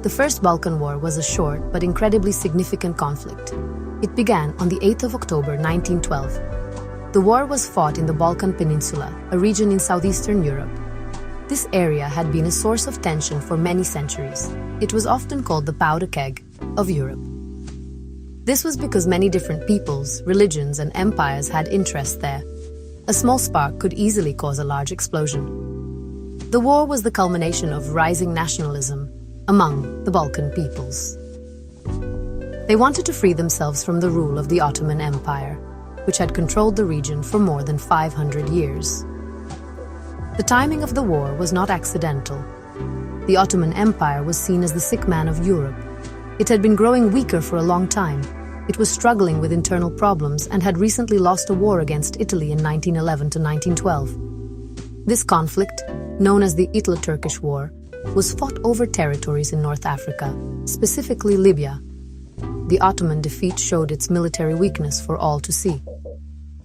The First Balkan War was a short but incredibly significant conflict. It began on the 8th of October 1912. The war was fought in the Balkan Peninsula, a region in southeastern Europe. This area had been a source of tension for many centuries. It was often called the powder keg of Europe. This was because many different peoples, religions, and empires had interests there. A small spark could easily cause a large explosion. The war was the culmination of rising nationalism among the Balkan peoples. They wanted to free themselves from the rule of the Ottoman Empire, which had controlled the region for more than 500 years. The timing of the war was not accidental. The Ottoman Empire was seen as the sick man of Europe. It had been growing weaker for a long time. It was struggling with internal problems and had recently lost a war against Italy in 1911 to 1912. This conflict, known as the Italo-Turkish War, was fought over territories in North Africa, specifically Libya. The Ottoman defeat showed its military weakness for all to see.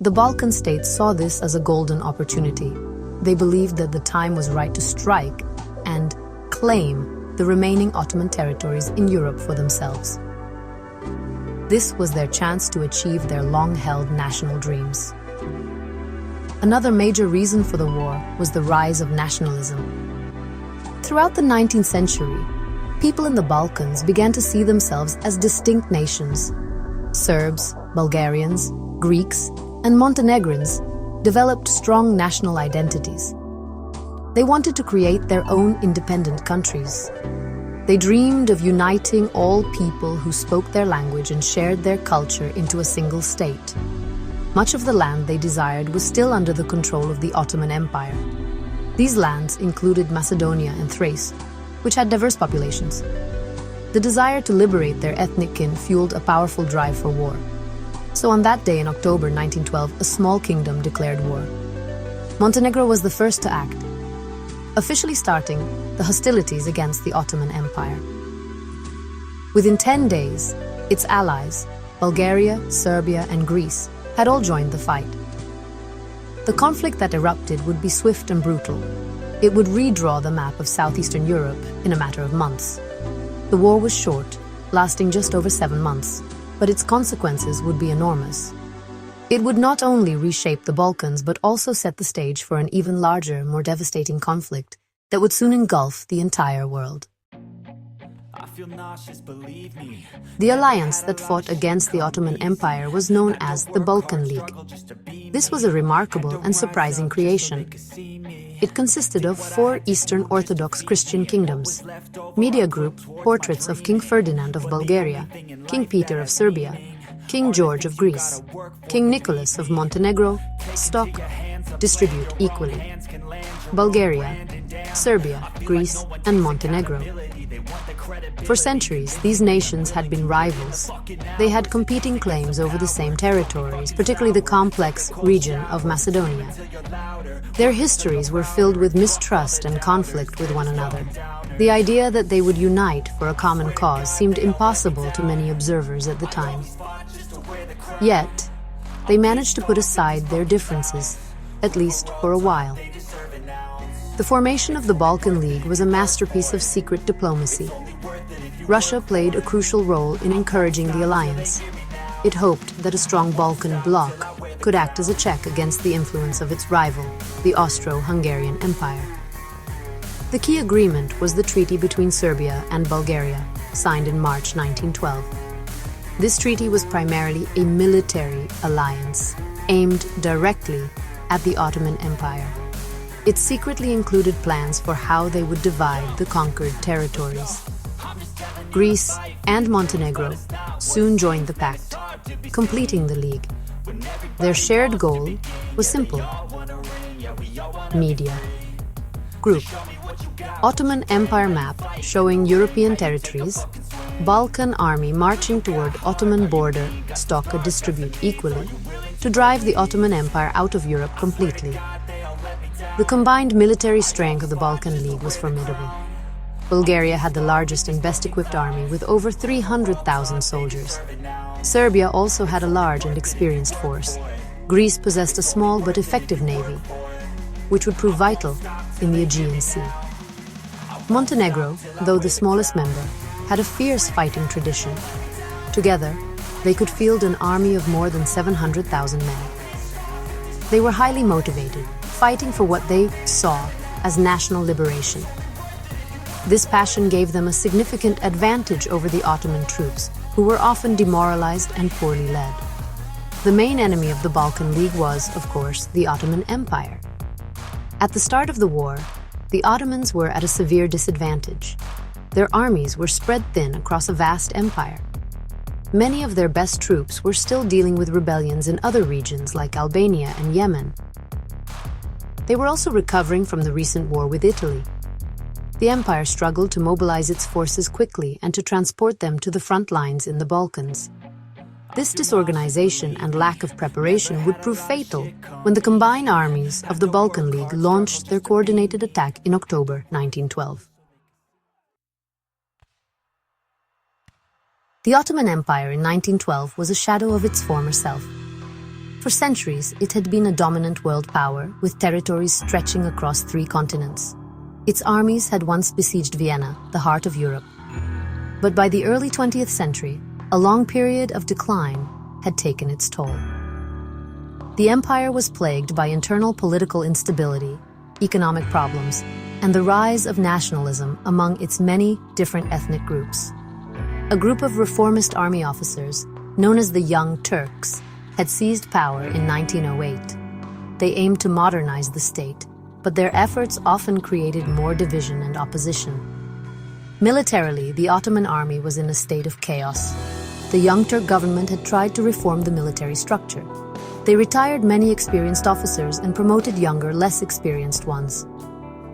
The Balkan states saw this as a golden opportunity. They believed that the time was right to strike and claim the remaining Ottoman territories in Europe for themselves. This was their chance to achieve their long-held national dreams. Another major reason for the war was the rise of nationalism. Throughout the 19th century, people in the Balkans began to see themselves as distinct nations. Serbs, Bulgarians, Greeks, and Montenegrins developed strong national identities. They wanted to create their own independent countries. They dreamed of uniting all people who spoke their language and shared their culture into a single state. Much of the land they desired was still under the control of the Ottoman Empire. These lands included Macedonia and Thrace, which had diverse populations. The desire to liberate their ethnic kin fueled a powerful drive for war. So on that day in October 1912, a small kingdom declared war. Montenegro was the first to act, officially starting the hostilities against the Ottoman Empire. Within 10 days, its allies, Bulgaria, Serbia, and Greece, had all joined the fight. The conflict that erupted would be swift and brutal. It would redraw the map of southeastern Europe in a matter of months. The war was short, lasting just over 7 months, but its consequences would be enormous. It would not only reshape the Balkans, but also set the stage for an even larger, more devastating conflict that would soon engulf the entire world. The alliance that fought against the Ottoman Empire was known as the Balkan League. This was a remarkable and surprising creation. It consisted of 4 Eastern Orthodox Christian kingdoms. Media group portraits of King Ferdinand of Bulgaria, King Peter of Serbia, King George of Greece, King Nicholas of Montenegro, stock, distribute equally. Bulgaria, Serbia, Greece, and Montenegro. For centuries, these nations had been rivals. They had competing claims over the same territories, particularly the complex region of Macedonia. Their histories were filled with mistrust and conflict with one another. The idea that they would unite for a common cause seemed impossible to many observers at the time. Yet, they managed to put aside their differences, at least for a while. The formation of the Balkan League was a masterpiece of secret diplomacy. Russia played a crucial role in encouraging the alliance. It hoped that a strong Balkan bloc could act as a check against the influence of its rival, the Austro-Hungarian Empire. The key agreement was the treaty between Serbia and Bulgaria, signed in March 1912. This treaty was primarily a military alliance, aimed directly at the Ottoman Empire. It secretly included plans for how they would divide the conquered territories. Greece and Montenegro soon joined the pact, completing the league. Their shared goal was simple. Media. Group. Ottoman Empire map showing European territories. Balkan army marching toward Ottoman border, stock a distribute equally, to drive the Ottoman Empire out of Europe completely. The combined military strength of the Balkan League was formidable. Bulgaria had the largest and best-equipped army with over 300,000 soldiers. Serbia also had a large and experienced force. Greece possessed a small but effective navy, which would prove vital in the Aegean Sea. Montenegro, though the smallest member, had a fierce fighting tradition. Together, they could field an army of more than 700,000 men. They were highly motivated, fighting for what they saw as national liberation. This passion gave them a significant advantage over the Ottoman troops, who were often demoralized and poorly led. The main enemy of the Balkan League was, of course, the Ottoman Empire. At the start of the war, the Ottomans were at a severe disadvantage. Their armies were spread thin across a vast empire. Many of their best troops were still dealing with rebellions in other regions like Albania and Yemen. They were also recovering from the recent war with Italy. The empire struggled to mobilize its forces quickly and to transport them to the front lines in the Balkans. This disorganization and lack of preparation would prove fatal when the combined armies of the Balkan League launched their coordinated attack in October 1912. The Ottoman Empire in 1912 was a shadow of its former self. For centuries, it had been a dominant world power, with territories stretching across 3 continents. Its armies had once besieged Vienna, the heart of Europe. But by the early 20th century, a long period of decline had taken its toll. The empire was plagued by internal political instability, economic problems, and the rise of nationalism among its many different ethnic groups. A group of reformist army officers, known as the Young Turks, had seized power in 1908. They aimed to modernize the state, but their efforts often created more division and opposition. Militarily, the Ottoman army was in a state of chaos. The Young Turk government had tried to reform the military structure. They retired many experienced officers and promoted younger, less experienced ones.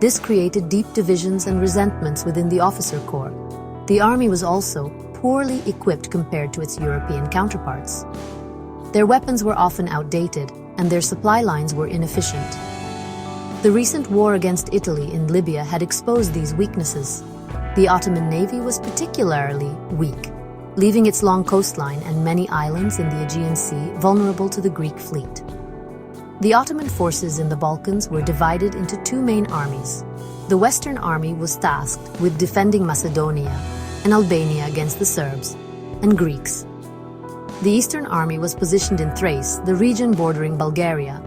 This created deep divisions and resentments within the officer corps. The army was also poorly equipped compared to its European counterparts. Their weapons were often outdated, and their supply lines were inefficient. The recent war against Italy in Libya had exposed these weaknesses. The Ottoman navy was particularly weak, leaving its long coastline and many islands in the Aegean Sea vulnerable to the Greek fleet. The Ottoman forces in the Balkans were divided into 2 main armies. The Western Army was tasked with defending Macedonia and Albania against the Serbs and Greeks. The Eastern Army was positioned in Thrace, the region bordering Bulgaria.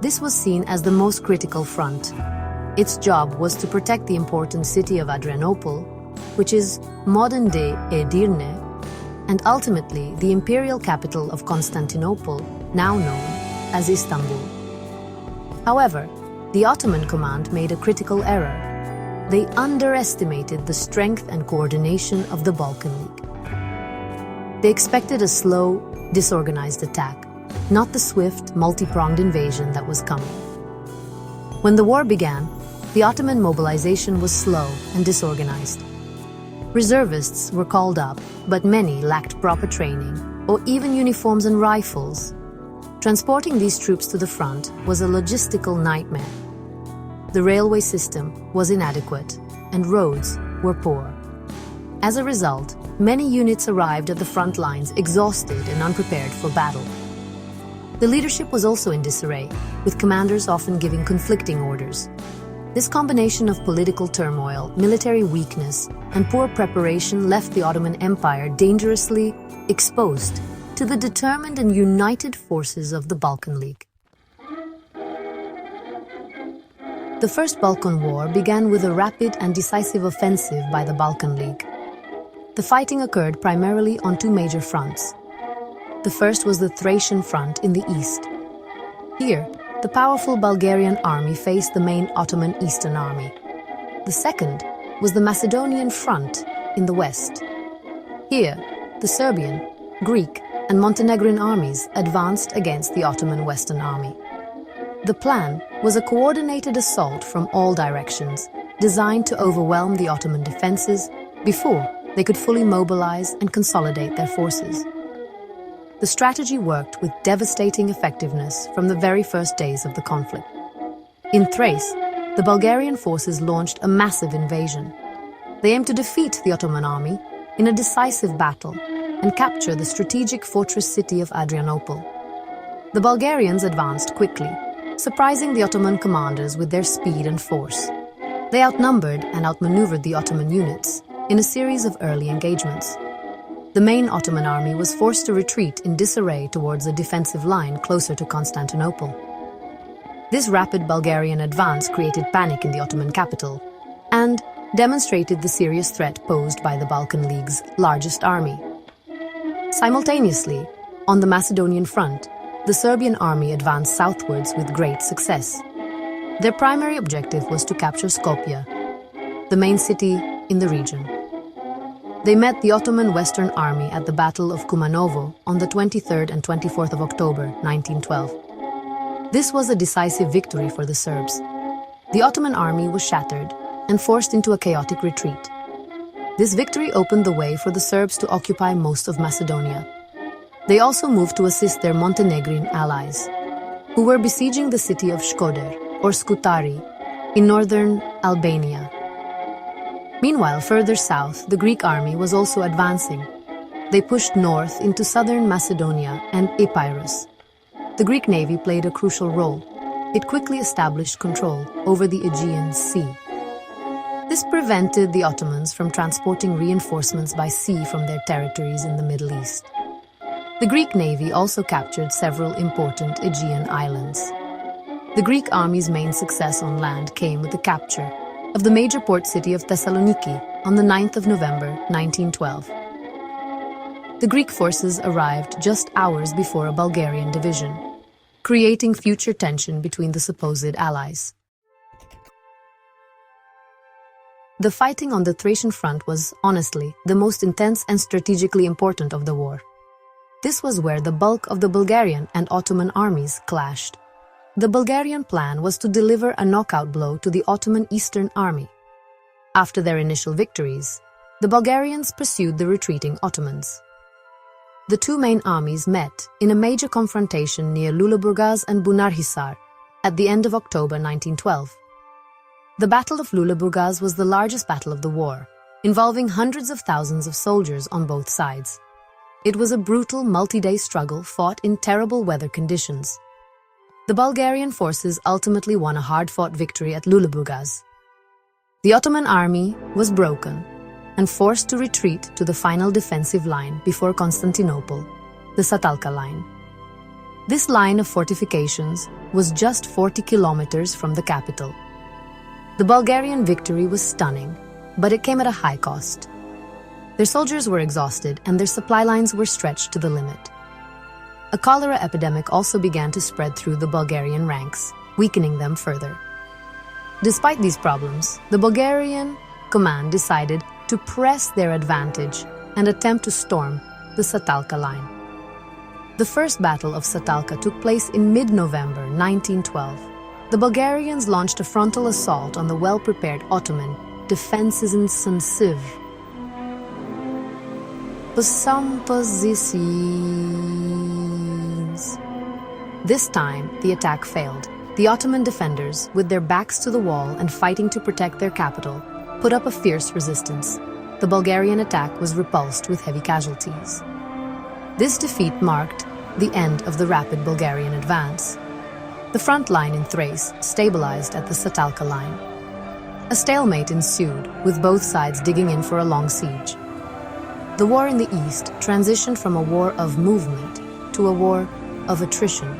This was seen as the most critical front. Its job was to protect the important city of Adrianople, which is modern-day Edirne, and ultimately the imperial capital of Constantinople, now known as Istanbul. However, the Ottoman command made a critical error. They underestimated the strength and coordination of the Balkan League. They expected a slow, disorganized attack, not the swift, multi-pronged invasion that was coming. When the war began, the Ottoman mobilization was slow and disorganized. Reservists were called up, but many lacked proper training or even uniforms and rifles. Transporting these troops to the front was a logistical nightmare. The railway system was inadequate, and roads were poor. As a result, many units arrived at the front lines exhausted and unprepared for battle. The leadership was also in disarray, with commanders often giving conflicting orders. This combination of political turmoil, military weakness, and poor preparation left the Ottoman Empire dangerously exposed to the determined and united forces of the Balkan League. The First Balkan War began with a rapid and decisive offensive by the Balkan League. The fighting occurred primarily on 2 major fronts. The first was the Thracian front in the east. Here, the powerful Bulgarian army faced the main Ottoman Eastern Army. The second was the Macedonian front in the west. Here, the Serbian, Greek, and Montenegrin armies advanced against the Ottoman Western Army. The plan was a coordinated assault from all directions, designed to overwhelm the Ottoman defenses before they could fully mobilize and consolidate their forces. The strategy worked with devastating effectiveness from the very first days of the conflict. In Thrace, the Bulgarian forces launched a massive invasion. They aimed to defeat the Ottoman army in a decisive battle and capture the strategic fortress city of Adrianople. The Bulgarians advanced quickly, surprising the Ottoman commanders with their speed and force. They outnumbered and outmaneuvered the Ottoman units, in a series of early engagements. The main Ottoman army was forced to retreat in disarray towards a defensive line closer to Constantinople. This rapid Bulgarian advance created panic in the Ottoman capital and demonstrated the serious threat posed by the Balkan League's largest army. Simultaneously, on the Macedonian front, the Serbian army advanced southwards with great success. Their primary objective was to capture Skopje, the main city in the region. They met the Ottoman Western Army at the Battle of Kumanovo on the 23rd and 24th of October 1912. This was a decisive victory for the Serbs. The Ottoman army was shattered and forced into a chaotic retreat. This victory opened the way for the Serbs to occupy most of Macedonia. They also moved to assist their Montenegrin allies, who were besieging the city of Shkoder, or Skutari, in northern Albania. Meanwhile, further south, the Greek army was also advancing. They pushed north into southern Macedonia and Epirus. The Greek navy played a crucial role. It quickly established control over the Aegean Sea. This prevented the Ottomans from transporting reinforcements by sea from their territories in the Middle East. The Greek navy also captured several important Aegean islands. The Greek army's main success on land came with the capture of the major port city of Thessaloniki on the 9th of November 1912. The Greek forces arrived just hours before a Bulgarian division, creating future tension between the supposed allies. The fighting on the Thracian front was, honestly, the most intense and strategically important of the war. This was where the bulk of the Bulgarian and Ottoman armies clashed. The Bulgarian plan was to deliver a knockout blow to the Ottoman Eastern Army. After their initial victories, the Bulgarians pursued the retreating Ottomans. The two main armies met in a major confrontation near Lüleburgaz and Bunarhisar at the end of October 1912. The Battle of Lüleburgaz was the largest battle of the war, involving hundreds of thousands of soldiers on both sides. It was a brutal multi-day struggle fought in terrible weather conditions. The Bulgarian forces ultimately won a hard-fought victory at Lüleburgaz. The Ottoman army was broken and forced to retreat to the final defensive line before Constantinople, the Satalka line. This line of fortifications was just 40 kilometers from the capital. The Bulgarian victory was stunning, but it came at a high cost. Their soldiers were exhausted and their supply lines were stretched to the limit. A cholera epidemic also began to spread through the Bulgarian ranks, weakening them further. Despite these problems, the Bulgarian command decided to press their advantage and attempt to storm the Satalka line. The First Battle of Satalka took place in mid-November 1912. The Bulgarians launched a frontal assault on the well-prepared Ottoman defenses in Sunsiv. Some positions. This time, the attack failed. The Ottoman defenders, with their backs to the wall and fighting to protect their capital, put up a fierce resistance. The Bulgarian attack was repulsed with heavy casualties. This defeat marked the end of the rapid Bulgarian advance. The front line in Thrace stabilized at the Satalka line. A stalemate ensued, with both sides digging in for a long siege. The war in the east transitioned from a war of movement to a war of attrition.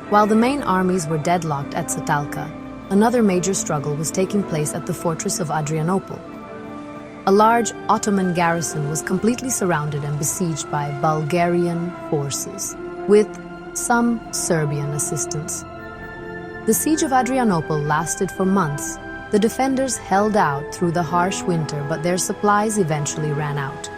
While the main armies were deadlocked at Satalka, another major struggle was taking place at the fortress of Adrianople. A large Ottoman garrison was completely surrounded and besieged by Bulgarian forces, with some Serbian assistance. The siege of Adrianople lasted for months. The defenders held out through the harsh winter, but their supplies eventually ran out.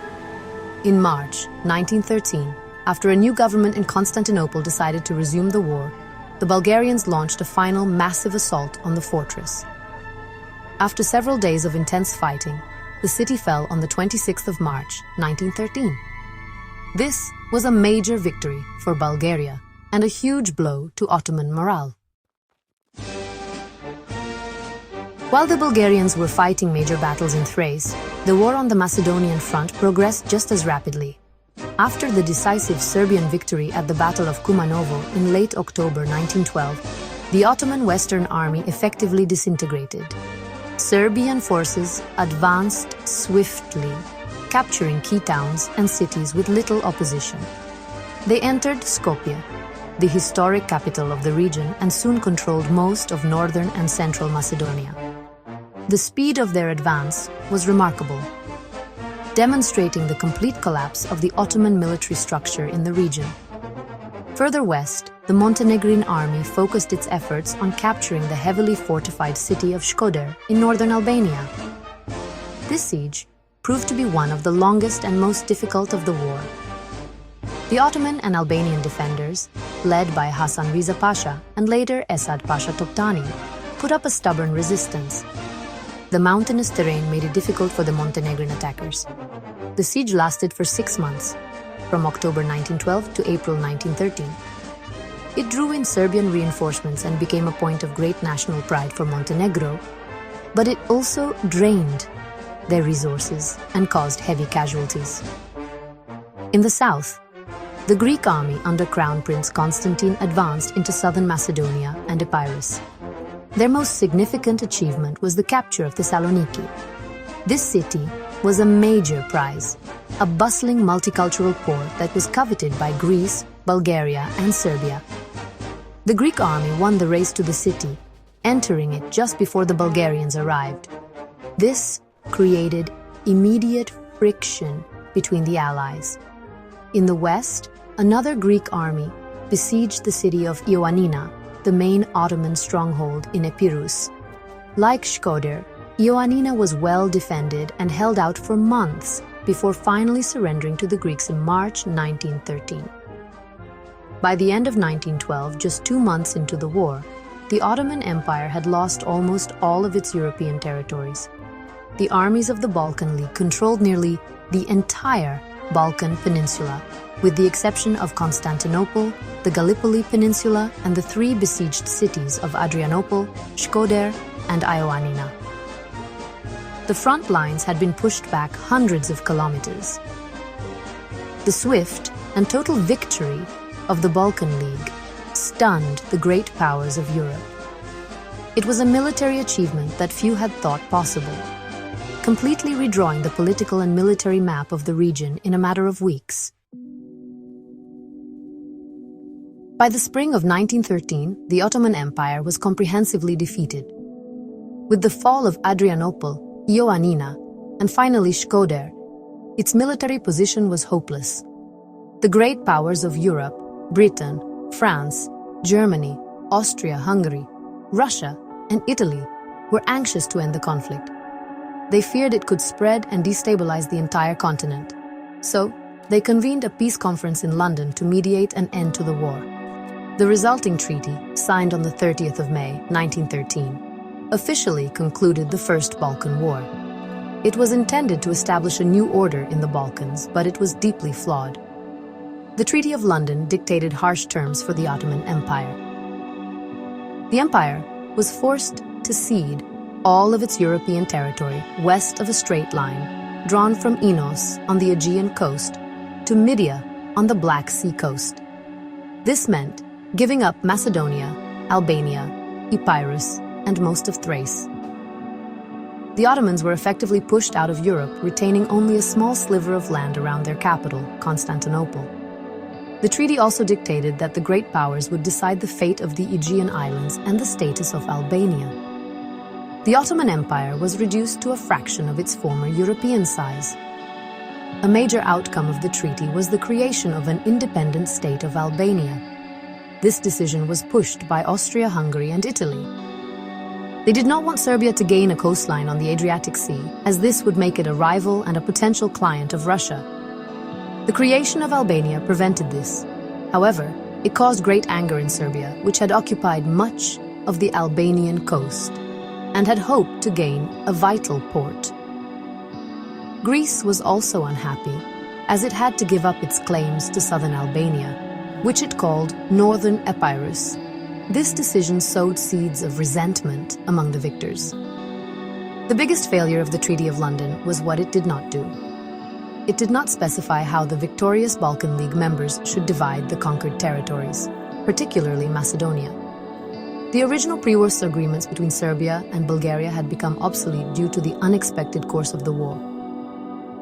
In March 1913, after a new government in Constantinople decided to resume the war, the Bulgarians launched a final massive assault on the fortress. After several days of intense fighting, the city fell on the 26th of March 1913. This was a major victory for Bulgaria and a huge blow to Ottoman morale. While the Bulgarians were fighting major battles in Thrace, the war on the Macedonian front progressed just as rapidly. After the decisive Serbian victory at the Battle of Kumanovo in late October 1912, the Ottoman Western Army effectively disintegrated. Serbian forces advanced swiftly, capturing key towns and cities with little opposition. They entered Skopje, the historic capital of the region, and soon controlled most of northern and central Macedonia. The speed of their advance was remarkable, demonstrating the complete collapse of the Ottoman military structure in the region. Further west, the Montenegrin army focused its efforts on capturing the heavily fortified city of Shkodër in northern Albania. This siege proved to be one of the longest and most difficult of the war. The Ottoman and Albanian defenders, led by Hasan Riza Pasha and later Esad Pasha Toptani, put up a stubborn resistance. The mountainous terrain made it difficult for the Montenegrin attackers. The siege lasted for 6 months, from October 1912 to April 1913. It drew in Serbian reinforcements and became a point of great national pride for Montenegro, but it also drained their resources and caused heavy casualties. In the south, the Greek army under Crown Prince Constantine advanced into southern Macedonia and Epirus. Their most significant achievement was the capture of Thessaloniki. This city was a major prize, a bustling multicultural port that was coveted by Greece, Bulgaria, and Serbia. The Greek army won the race to the city, entering it just before the Bulgarians arrived. This created immediate friction between the allies. In the west, another Greek army besieged the city of Ioannina, the main Ottoman stronghold in Epirus. Like Shkodër, Ioannina was well defended and held out for months before finally surrendering to the Greeks in March 1913. By the end of 1912, just 2 months into the war, the Ottoman Empire had lost almost all of its European territories. The armies of the Balkan League controlled nearly the entire Balkan Peninsula, with the exception of Constantinople, the Gallipoli Peninsula, and the 3 besieged cities of Adrianople, Shkodër, and Ioannina. The front lines had been pushed back hundreds of kilometers. The swift and total victory of the Balkan League stunned the great powers of Europe. It was a military achievement that few had thought possible, completely redrawing the political and military map of the region in a matter of weeks. By the spring of 1913, the Ottoman Empire was comprehensively defeated. With the fall of Adrianople, Ioannina, and finally Shkodër, its military position was hopeless. The great powers of Europe, Britain, France, Germany, Austria-Hungary, Russia, and Italy, were anxious to end the conflict. They feared it could spread and destabilize the entire continent. So, they convened a peace conference in London to mediate an end to the war. The resulting treaty, signed on the 30th of May, 1913, officially concluded the First Balkan War. It was intended to establish a new order in the Balkans, but it was deeply flawed. The Treaty of London dictated harsh terms for the Ottoman Empire. The empire was forced to cede all of its European territory west of a straight line, drawn from Inos on the Aegean coast to Mydia on the Black Sea coast. This meant giving up Macedonia, Albania, Epirus, and most of Thrace. The Ottomans were effectively pushed out of Europe, retaining only a small sliver of land around their capital, Constantinople. The treaty also dictated that the great powers would decide the fate of the Aegean islands and the status of Albania. The Ottoman Empire was reduced to a fraction of its former European size. A major outcome of the treaty was the creation of an independent state of Albania. This decision was pushed by Austria-Hungary and Italy. They did not want Serbia to gain a coastline on the Adriatic Sea, as this would make it a rival and a potential client of Russia. The creation of Albania prevented this. However, it caused great anger in Serbia, which had occupied much of the Albanian coast and had hoped to gain a vital port. Greece was also unhappy, as it had to give up its claims to southern Albania, which it called Northern Epirus. This decision sowed seeds of resentment among the victors. The biggest failure of the Treaty of London was what it did not do. It did not specify how the victorious Balkan League members should divide the conquered territories, particularly Macedonia. The original pre-war agreements between Serbia and Bulgaria had become obsolete due to the unexpected course of the war.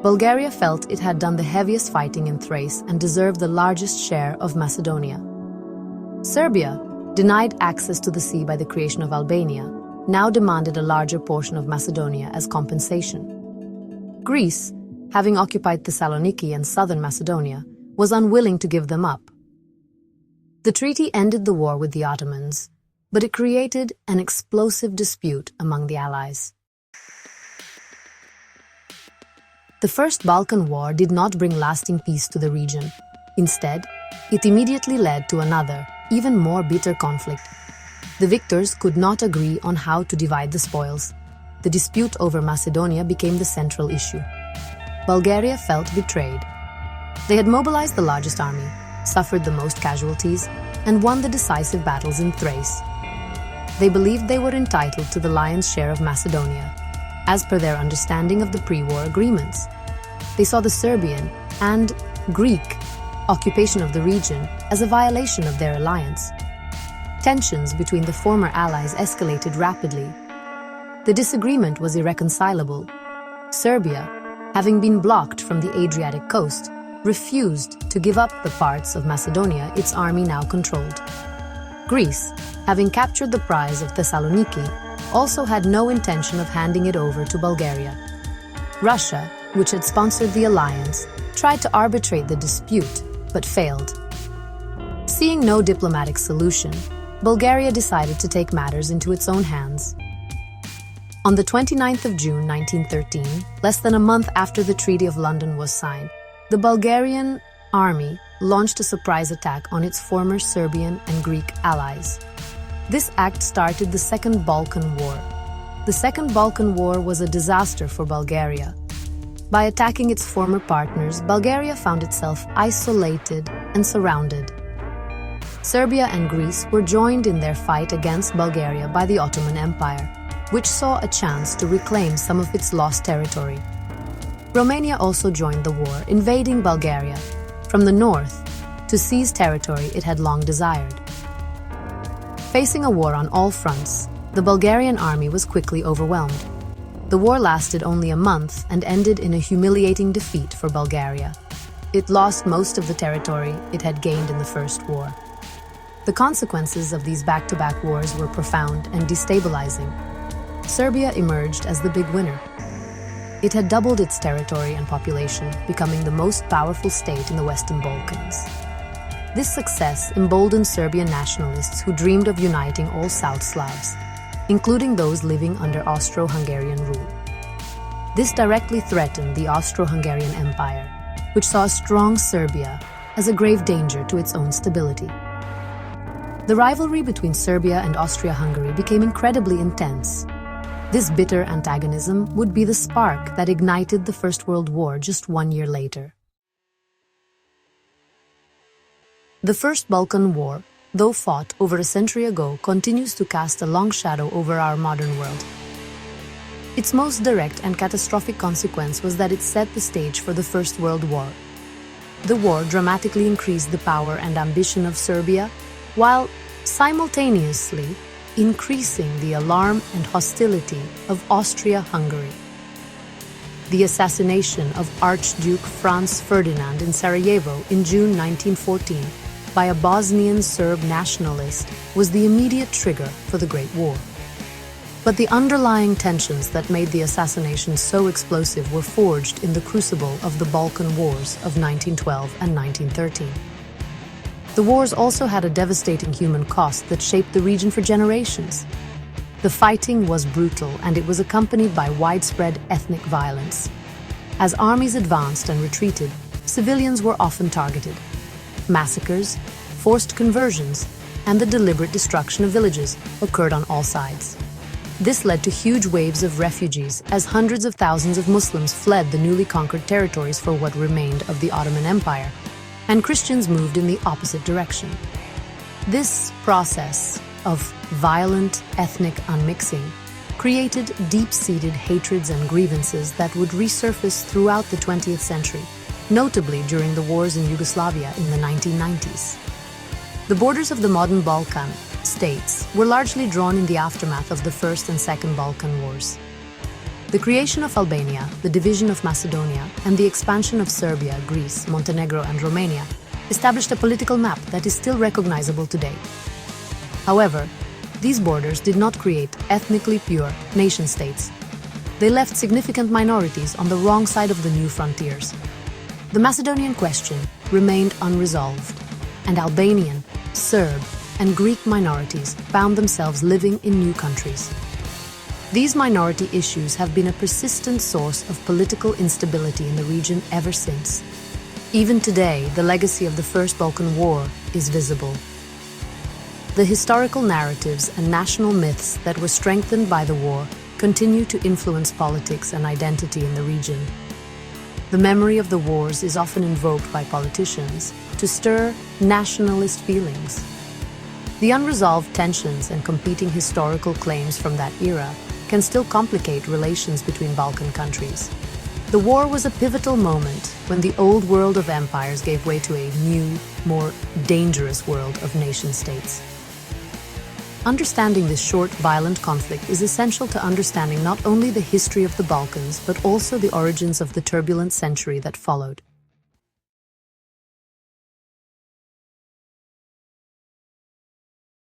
Bulgaria felt it had done the heaviest fighting in Thrace and deserved the largest share of Macedonia. Serbia, denied access to the sea by the creation of Albania, now demanded a larger portion of Macedonia as compensation. Greece, having occupied Thessaloniki and southern Macedonia, was unwilling to give them up. The treaty ended the war with the Ottomans, but it created an explosive dispute among the Allies. The First Balkan War did not bring lasting peace to the region. Instead, it immediately led to another, even more bitter conflict. The victors could not agree on how to divide the spoils. The dispute over Macedonia became the central issue. Bulgaria felt betrayed. They had mobilized the largest army, suffered the most casualties, and won the decisive battles in Thrace. They believed they were entitled to the lion's share of Macedonia, as per their understanding of the pre-war agreements. They saw the Serbian and Greek occupation of the region as a violation of their alliance. Tensions between the former allies escalated rapidly. The disagreement was irreconcilable. Serbia, having been blocked from the Adriatic coast, refused to give up the parts of Macedonia its army now controlled. Greece, having captured the prize of Thessaloniki, also had no intention of handing it over to Bulgaria. Russia, which had sponsored the alliance, tried to arbitrate the dispute, but failed. Seeing no diplomatic solution, Bulgaria decided to take matters into its own hands. On the 29th of June 1913, less than a month after the Treaty of London was signed, the Bulgarian army launched a surprise attack on its former Serbian and Greek allies. This act started the Second Balkan War. The Second Balkan War was a disaster for Bulgaria. By attacking its former partners, Bulgaria found itself isolated and surrounded. Serbia and Greece were joined in their fight against Bulgaria by the Ottoman Empire, which saw a chance to reclaim some of its lost territory. Romania also joined the war, invading Bulgaria from the north to seize territory it had long desired. Facing a war on all fronts, the Bulgarian army was quickly overwhelmed. The war lasted only a month and ended in a humiliating defeat for Bulgaria. It lost most of the territory it had gained in the First War. The consequences of these back-to-back wars were profound and destabilizing. Serbia emerged as the big winner. It had doubled its territory and population, becoming the most powerful state in the Western Balkans. This success emboldened Serbian nationalists who dreamed of uniting all South Slavs, including those living under Austro-Hungarian rule. This directly threatened the Austro-Hungarian Empire, which saw a strong Serbia as a grave danger to its own stability. The rivalry between Serbia and Austria-Hungary became incredibly intense. This bitter antagonism would be the spark that ignited the First World War just 1 year later. The First Balkan War, though fought over a century ago, continues to cast a long shadow over our modern world. Its most direct and catastrophic consequence was that it set the stage for the First World War. The war dramatically increased the power and ambition of Serbia, while simultaneously increasing the alarm and hostility of Austria-Hungary. The assassination of Archduke Franz Ferdinand in Sarajevo in June 1914 by a Bosnian Serb nationalist was the immediate trigger for the Great War. But the underlying tensions that made the assassination so explosive were forged in the crucible of the Balkan Wars of 1912 and 1913. The wars also had a devastating human cost that shaped the region for generations. The fighting was brutal, and it was accompanied by widespread ethnic violence. As armies advanced and retreated, civilians were often targeted. Massacres, forced conversions, and the deliberate destruction of villages occurred on all sides. This led to huge waves of refugees, as hundreds of thousands of Muslims fled the newly conquered territories for what remained of the Ottoman Empire, and Christians moved in the opposite direction. This process of violent ethnic unmixing created deep-seated hatreds and grievances that would resurface throughout the 20th century, notably during the wars in Yugoslavia in the 1990s. The borders of the modern Balkan states were largely drawn in the aftermath of the First and Second Balkan Wars. The creation of Albania, the division of Macedonia, and the expansion of Serbia, Greece, Montenegro, and Romania established a political map that is still recognizable today. However, these borders did not create ethnically pure nation-states. They left significant minorities on the wrong side of the new frontiers. The Macedonian question remained unresolved, and Albanian, Serb, and Greek minorities found themselves living in new countries. These minority issues have been a persistent source of political instability in the region ever since. Even today, the legacy of the First Balkan War is visible. The historical narratives and national myths that were strengthened by the war continue to influence politics and identity in the region. The memory of the wars is often invoked by politicians to stir nationalist feelings. The unresolved tensions and competing historical claims from that era can still complicate relations between Balkan countries. The war was a pivotal moment when the old world of empires gave way to a new, more dangerous world of nation-states. Understanding this short, violent conflict is essential to understanding not only the history of the Balkans, but also the origins of the turbulent century that followed.